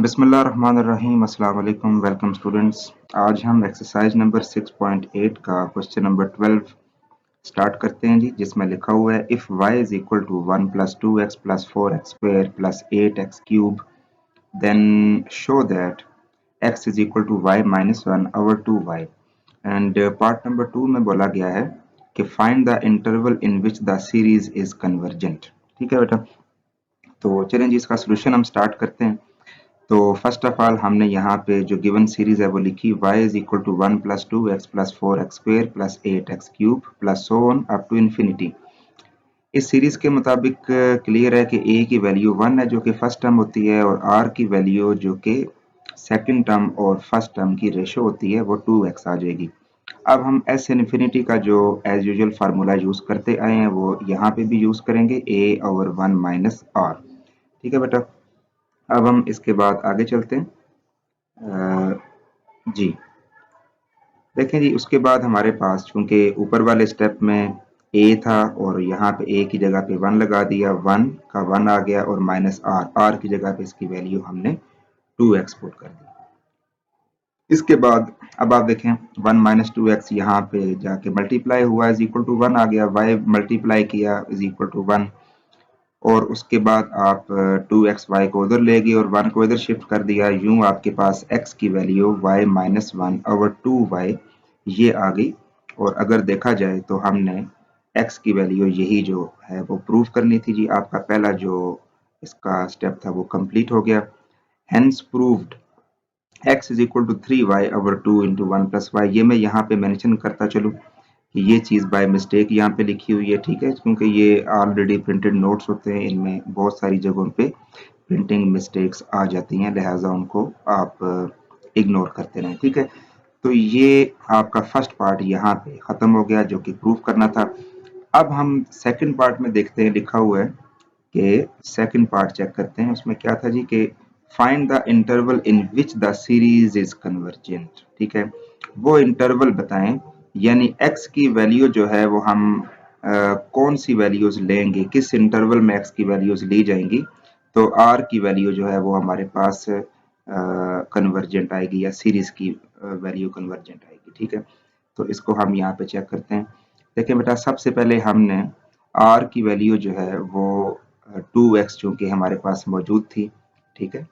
बिस्मिल्लाहिर्रहमानिर्रहीम। अस्सलाम वालेकुम। Welcome students. आज हम एक्सरसाइज नंबर 6.8 का क्वेश्चन नंबर 12 स्टार्ट करते हैं जी, जिसमें लिखा हुआ है if y is equal to 1 plus 2x plus 4x square plus 8x cube then show that x is equal to y minus 1 over 2y। And part number 2 में बोला गया है कि find the interval in which the series is convergent. ठीक है बेटा, तो चलें जी इसका सोल्यूशन हम स्टार्ट करते हैं। तो फर्स्ट ऑफ ऑल हमने यहाँ पे जो गिवन सीरीज है वो लिखी y is equal to 1 plus 2x plus 4x square plus 8x cube plus so on up to infinity. इस सीरीज के मुताबिक क्लियर है कि a की वैल्यू 1 है जो कि फर्स्ट टर्म होती है, और r की वैल्यू जो कि सेकंड टर्म और फर्स्ट टर्म की रेशो होती है वो 2x आ जाएगी। अब हम s इन्फिनिटी का जो एज यूजुअल फार्मूला यूज करते आए हैं वो यहाँ पे भी यूज करेंगे, a ओवर 1 माइनस r। ठीक है बेटा, अब हम इसके बाद आगे चलते हैं। जी देखें जी, उसके बाद हमारे पास चूंकि ऊपर वाले स्टेप में a था और यहाँ पे a की जगह पे 1 लगा दिया, 1 का 1 आ गया, और माइनस r की जगह पे इसकी वैल्यू हमने 2x पुट कर दी। इसके बाद अब आप देखें 1 माइनस 2x यहाँ पे जाके मल्टीप्लाई हुआ इज इक्वल टू 1 आ गया, y मल्टीप्लाई किया इज इक्वल टू 1, और उसके बाद आप 2xy को उधर ले गए और 1 को इधर शिफ्ट कर दिया। यूं आपके पास x की value y minus 1 over 2y ये आ गई। और अगर देखा जाए तो हमने x की वैल्यू यही जो है वो प्रूव करनी थी जी। आपका पहला जो इसका स्टेप था वो कंप्लीट हो गया। Hence proved x is equal to 3y over 2 into 1 plus y. ये मैं यहाँ पे मेंशन करता चलूँ कि ये चीज़ बाय मिस्टेक यहाँ पे लिखी हुई है, ठीक है, क्योंकि ये ऑलरेडी प्रिंटेड नोट्स होते हैं, इनमें बहुत सारी जगहों पे प्रिंटिंग मिस्टेक्स आ जाती हैं, लिहाजा उनको आप इग्नोर करते रहें। ठीक है, तो ये आपका फर्स्ट पार्ट यहाँ पे ख़त्म हो गया जो कि प्रूव करना था। अब हम सेकंड पार्ट में देखते हैं, लिखा हुआ है कि सेकंड पार्ट चेक करते हैं, उसमें क्या था जी कि find the interval in which the series is convergent. ठीक है, वो इंटरवल बताएं, यानी x की वैल्यू जो है वो हम कौन सी वैल्यूज लेंगे, किस इंटरवल में x की वैल्यूज ली जाएंगी तो r की वैल्यू जो है वो हमारे पास कन्वर्जेंट आएगी या सीरीज की वैल्यू कन्वर्जेंट आएगी। ठीक है, तो इसको हम यहाँ पे चेक करते हैं। देखिए बेटा, सबसे पहले हमने r की वैल्यू जो है वो 2x चूंकि हमारे पास मौजूद थी। ठीक है,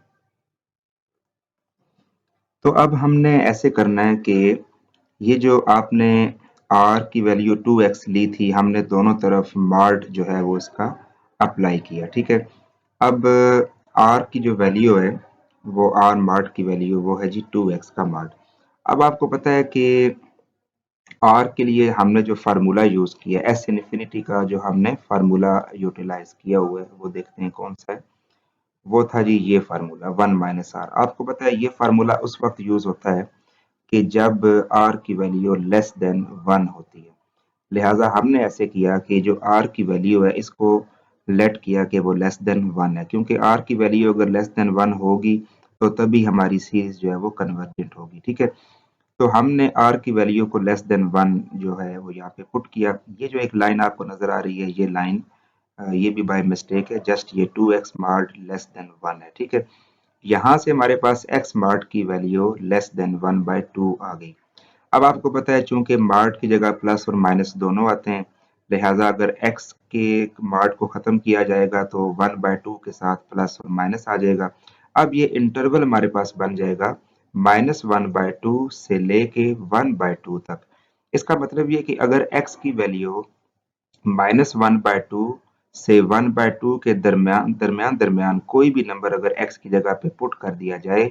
तो अब हमने ऐसे करना है कि ये जो आपने r की वैल्यू 2x ली थी, हमने दोनों तरफ मॉड जो है वो इसका अप्लाई किया। ठीक है, अब r की जो वैल्यू है वो r मॉड की वैल्यू वो है जी 2x का मॉड। अब आपको पता है कि r के लिए हमने जो फार्मूला यूज किया, s इन्फिनिटी का जो हमने फार्मूला यूटिलाइज किया हुआ है वो देखते हैं कौन सा है। वो था जी ये फार्मूला 1 माइनस आर। आपको पता है ये फार्मूला उस वक्त यूज होता है कि जब r की वैल्यू लेस देन 1 होती है। लिहाजा हमने ऐसे किया कि जो r की वैल्यू है इसको लेट किया कि वो लेस देन 1 है, क्योंकि r की वैल्यू अगर लेस देन 1 होगी तो तभी हमारी सीरीज जो है वो कन्वर्जेंट होगी। ठीक है, तो हमने r की वैल्यू को लेस देन 1 जो है वो यहाँ पे पुट किया। ये जो एक लाइन आपको नजर आ रही है ये लाइन ये भी बाय मिस्टेक है, जस्ट ये 2x मार्ड लेस देन 1 है। ठीक है, यहाँ से हमारे पास x मार्ड की वैल्यू लेस देन 1/2 आ गई। अब आपको पता है चूंकि मार्ड की जगह प्लस और माइनस दोनों आते हैं, लिहाजा अगर x के मार्ड को खत्म किया जाएगा तो 1/2 के साथ प्लस और माइनस आ जाएगा। अब ये इंटरवल हमारे पास बन जाएगा -1/2 से लेके 1/2 तक। इसका मतलब ये कि अगर x की वैल्यू -1/2 से 1/2 के दरमियान कोई भी नंबर अगर x की जगह पे पुट कर दिया जाए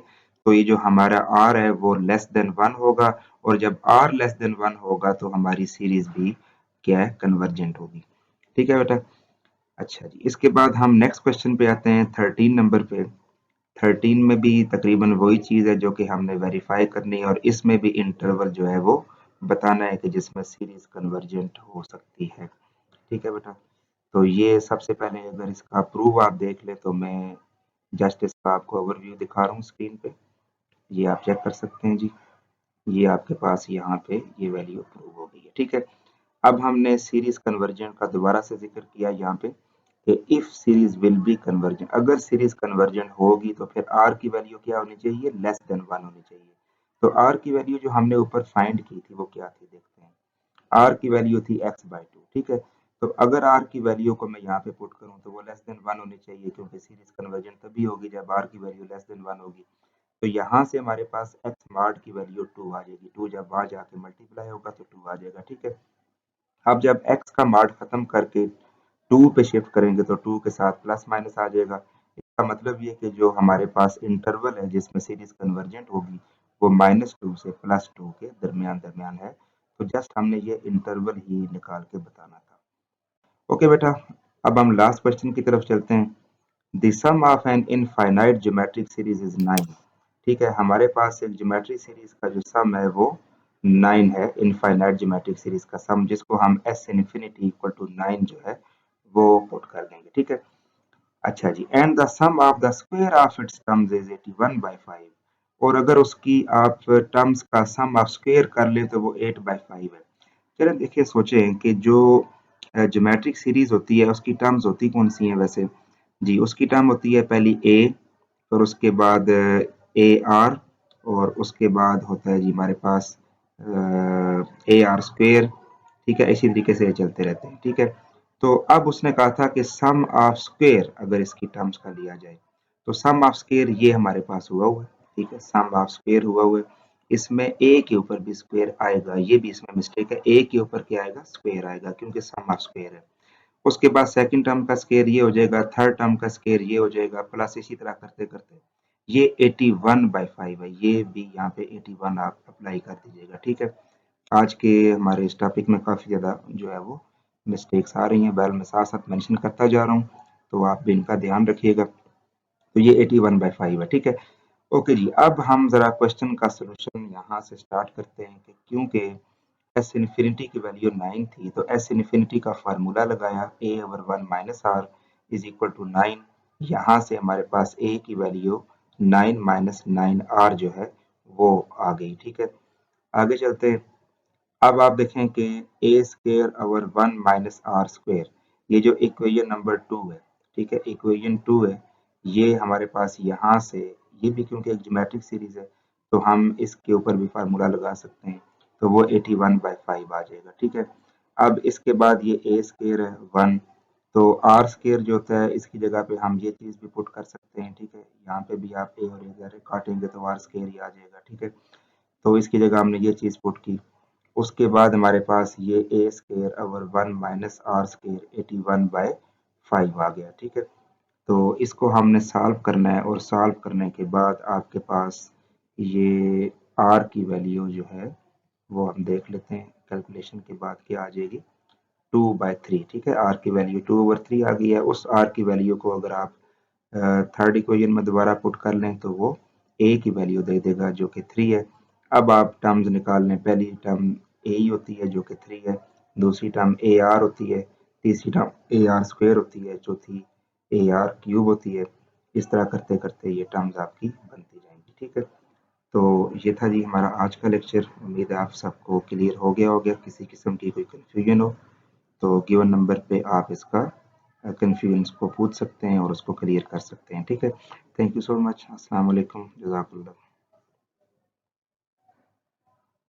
तो ये जो हमारा r है वो लेस देन 1 होगा, और जब r लेस देन 1 होगा तो हमारी सीरीज भी क्या है, कन्वर्जेंट होगी। ठीक है बेटा, अच्छा जी, इसके बाद हम नेक्स्ट क्वेश्चन पे आते हैं 13 नंबर पे। 13 में भी तकरीबन वही चीज़ है जो कि हमने वेरीफाई करनी है, और इसमें भी इंटरवल जो है वो बताना है कि जिसमें सीरीज कन्वर्जेंट हो सकती है। ठीक है बेटा, तो ये सबसे पहले अगर इसका प्रूव आप देख ले तो मैं जस्ट इसका आपको ओवरव्यू दिखा रहा हूँ स्क्रीन पे, ये आप चेक कर सकते हैं जी। ये आपके पास यहाँ पे ये वैल्यू प्रूव हो गई है। ठीक है, अब हमने सीरीज कन्वर्जेंट का दोबारा से जिक्र किया यहाँ पे कि if series will be convergent, अगर सीरीज कन्वर्जेंट होगी तो फिर आर की वैल्यू क्या होनी चाहिए, लेस देन 1 होनी चाहिए। तो आर की वैल्यू जो हमने ऊपर फाइंड की थी वो क्या थी, देखते हैं। आर की वैल्यू थी x/2, ठीक है। तो अगर आर की वैल्यू को मैं यहाँ पे पुट करूँ तो वो लेस देन 1 होनी चाहिए, क्योंकि सीरीज कन्वर्जेंट तभी होगी जब आर की वैल्यू लेस देन 1 होगी। तो यहाँ से हमारे पास x मॉड की वैल्यू 2 आ जाएगी, 2 जब वहाँ जाके मल्टीप्लाई होगा तो 2 आ जाएगा, ठीक है। अब जब x का मॉड खत्म करके 2 पे शिफ्ट करेंगे तो 2 के साथ प्लस माइनस आ जाएगा। इसका मतलब ये कि जो हमारे पास इंटरवल है जिसमें सीरीज कन्वर्जेंट होगी वो -2 से +2 के दरमियान दरमियान है। तो जस्ट हमने ये इंटरवल ही निकाल के बताना था। ओके बेटा, अब हम लास्ट क्वेश्चन की तरफ चलते हैं। The sum of an infinite geometric series is 9, ठीक है। हमारे पास एक ज्योमेट्रिक सीरीज का जो सम है वो 9 है, इनफाइनाइट ज्योमेट्रिक सीरीज का सम, जिसको हम s इनफिनिटी इक्वल टू 9 जो है वो पुट कर देंगे, ठीक है। अच्छा जी, and the sum of the square of its terms is 81/5, और अगर उसकी आप टर्म्स का सम आप स्क्वायर कर ले तो वो 8/5 है। चलिए देखिए, सोचें कि जो ज्योमेट्रिक सीरीज होती है उसकी टर्म्स होती कौन सी हैं वैसे। जी, उसकी टर्म होती है पहली a, और उसके बाद ए आर, और उसके बाद होता है जी हमारे पास ए आर स्क्वेयर, ठीक है। इसी तरीके से चलते रहते हैं, ठीक है। तो अब उसने कहा था कि सम ऑफ स्क्वेयर अगर इसकी टर्म्स का लिया जाए, तो सम ऑफ स्क्वेयर ये हमारे पास हुआ है, ठीक है। सम ऑफ स्क्वेयर हुआ है, इसमें ए के ऊपर भी स्क्वेयर आएगा, ये भी इसमें मिस्टेक है, ए के ऊपर क्या आएगा, स्क्वेयर आएगा, क्योंकि सम ऑफ स्क्वेयर है। उसके बाद सेकंड टर्म का स्क्वायर ये हो जाएगा, थर्ड टर्म का स्क्वायर ये हो जाएगा, प्लस इसी तरह करते करते ये 81/5 है, ये भी यहाँ पे 81 आप अप्लाई कर दीजिएगा, ठीक है। आज के हमारे इस टॉपिक में काफ़ी ज़्यादा जो है वो मिस्टेक्स आ रही हैं, बैल मैं साथ साथ मेंशन करता जा रहा हूँ, तो आप भी इनका ध्यान रखिएगा। तो ये 81/5 है, ठीक है। ओके जी, अब हम ज़रा क्वेश्चन का सोल्यूशन यहाँ से स्टार्ट करते हैं कि क्योंकि एस इन्फिनिटी की वैल्यू 9 थी, तो एस इन्फिनिटी का फार्मूला लगाया a/1 minus r is equal to 9। यहाँ से हमारे पास a की वैल्यू 9 माइनस 9r जो है वो आ गई, ठीक है। आगे चलते हैं। अब आप देखें कि A square over 1 minus R square, ये जो इक्वेशन नंबर 2 है, ठीक है, इक्वेशन 2 है, ये हमारे पास यहाँ से, ये भी क्योंकि एक ज्योमेट्रिक सीरीज है तो हम इसके ऊपर भी फार्मूला लगा सकते हैं, तो वो 81/5 आ जाएगा, ठीक है। अब इसके बाद ये ए स्क्वेयर है 1, तो आर स्क्वेयर जो होता है इसकी जगह पे हम ये चीज़ भी पुट कर सकते हैं, ठीक है। यहाँ पे भी आप ए और ए काटेंगे तो आर स्क्वेयर ही आ जाएगा, ठीक है। तो इसकी जगह हमने ये चीज़ पुट की। उसके बाद हमारे पास ये A square over 1 minus R square 81/5 आ गया, ठीक है। तो इसको हमने सॉल्व करना है, और सॉल्व करने के बाद आपके पास ये आर की वैल्यू जो है वो हम देख लेते हैं, कैलकुलेशन के बाद क्या आ जाएगी, 2/3, ठीक है। आर की वैल्यू 2/3 आ गई है। उस आर की वैल्यू को अगर आप थर्ड इक्वेशन में दोबारा पुट कर लें तो वो ए की वैल्यू दे देगा जो कि 3 है। अब आप टर्म्स निकाल लें, पहली टर्म ए ही होती है जो कि 3 है, दूसरी टर्म ए आर होती है, तीसरी टर्म ए आर स्क्वेयर होती है, चौथी ए आर क्यूब होती है। इस तरह करते करते ये टर्म्स आपकी बनती जाएंगी, ठीक है। तो ये था जी हमारा आज का लेक्चर। उम्मीद है आप सबको क्लियर हो गया होगा। किसी किस्म की कोई कन्फ्यूजन हो तो गिवन नंबर पे आप इसका कन्फ्यूजन को पूछ सकते हैं और उसको क्लियर कर सकते हैं, ठीक है। Thank you so much. अस्सलाम वालेकुम, जज़ाकल्लाह।